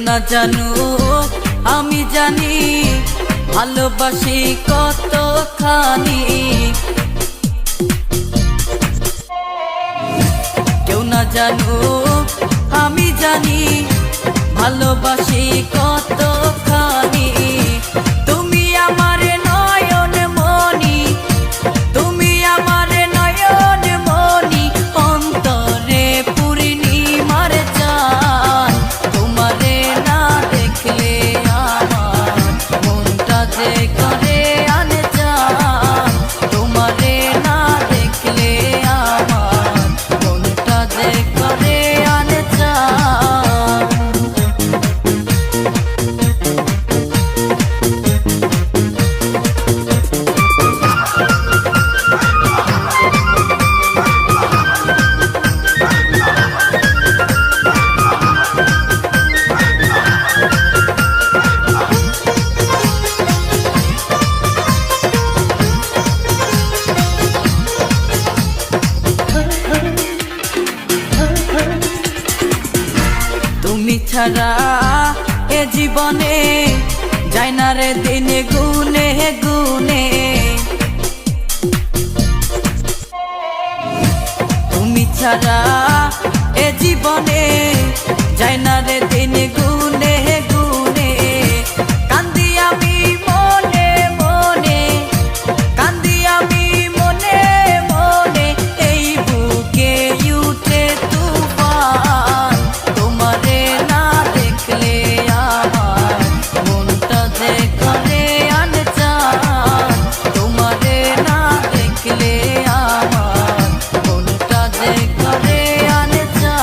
না জানুক আমি জানি ভালোবাসি কতখানি। কেউ না জানুক আমি জানি ভালোবাসি কতখানি। তুমি আমার নয়ন মনি, তুমি আমার নয়ন মনি, অন্তরে পূর্ণিমার চাঁদ। তোমারে না দেখলে আমার মনটা যে করে আনচান। তোমারে না দেখলে আমার মনটা যে করে আনচান। তুমি ছাড়া এ জীবনে যায় না রে দিনে গুনে গুনে। তুমি ছাড়া এ জীবনে যায় না রে দিনে গুনে গুনে। কান্দি আমি মনে মনে, কান্দি আমি মনে মনে, এই বুকে উঠে তুফান। তোমারে না দেখলে আমার মনটা যে করে আনচান। তোমারে না দেখলে আমার মনটা যে করে আনচান।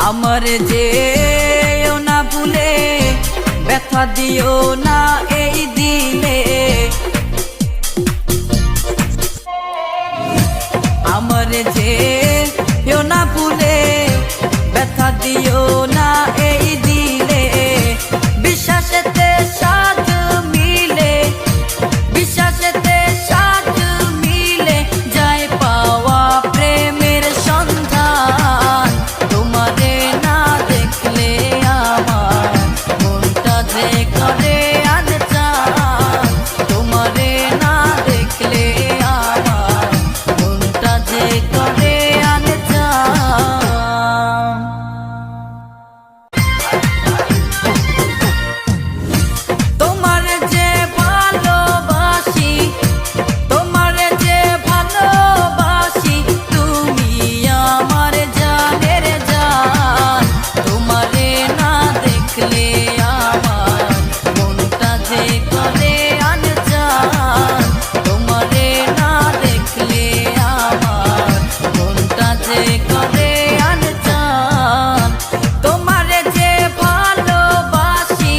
আমার যে না ভুলে ব্যথা দিও না এই দিলে। আমার যে না ভুলে ব্যথা দিও না এই দিলে। বিশ্বাসেতে সাথ মিলে, বিশ্বাসেতে সাথ মিলে, যায় পাওয়া প্রেমের সন্ধান। তোমারে না দেখলে আমার মনটা যে করে আনচান। তোমারে না দেখলে আমার মনটা যে করে আনচান। তোমার যে ভালোবাসি, তোমার যে ভালোবাসি, তুমি আমার জানের জান। তোমারে না দেখলে আমার মনটা যে করে আনচান। তোমারে না দেখলে আমার মনটা যে করে আনচান। তোমারে যে ভালোবাসি,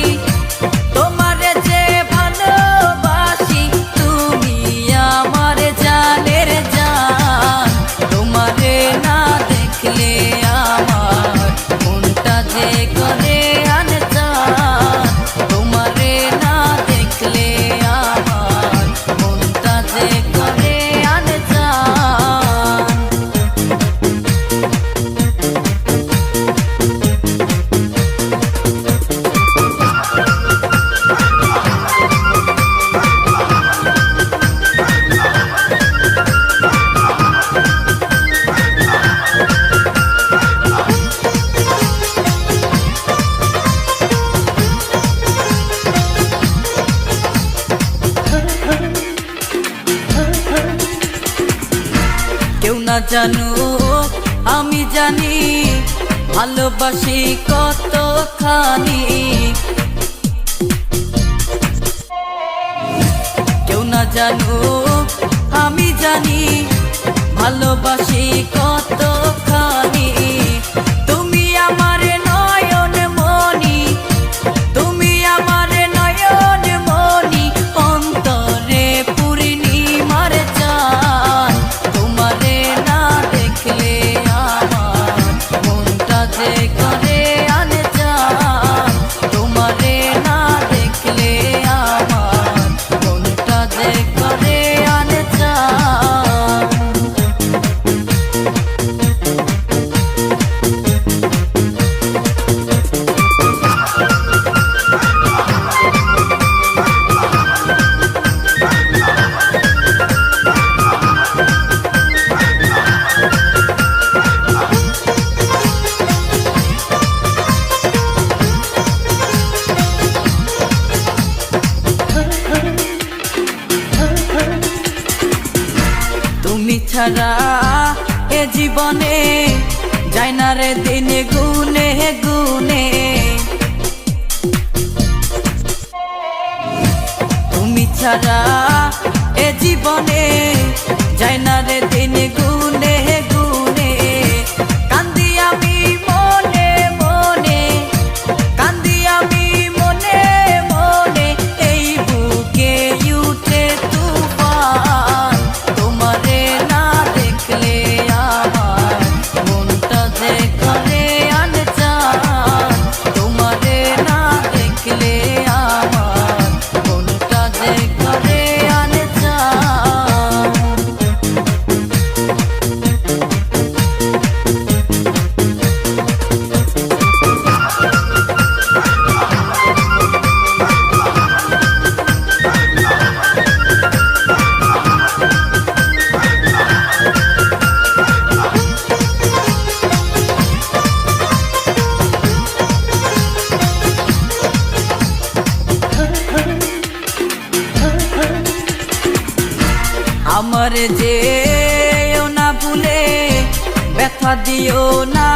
তোমারে যে ভালোবাসি, তুমি আমার জানের জান। তোমারে না দেখলে আমার মনটা যে করে আনচান। তোমারে না দেখলে আমার মনটা যে করে আনচান। কেউ না জানুক আমি জানি ভালোবাসি কতখানি। কেউ না জানুক আমি জানি ভালোবাসি কতখানি। তুমি আমার নয়ন মনি, ছাড়া এ জীবনে যায় না রে দিন গুনে গুনে তুমি ছাড়া এ জীবনে যায় না রে দিন গুনে গুনে কান্দি আমি মনে মনে কান্দি আমি মনে মনে এই বুকে উঠে তুফান তোমারে না দেখলে আমার মনটা যে করে আনচান তোমারে না দেখলে আমার মনটা যে করে আনচান আমার যে না ভুলে ব্যথা দিও না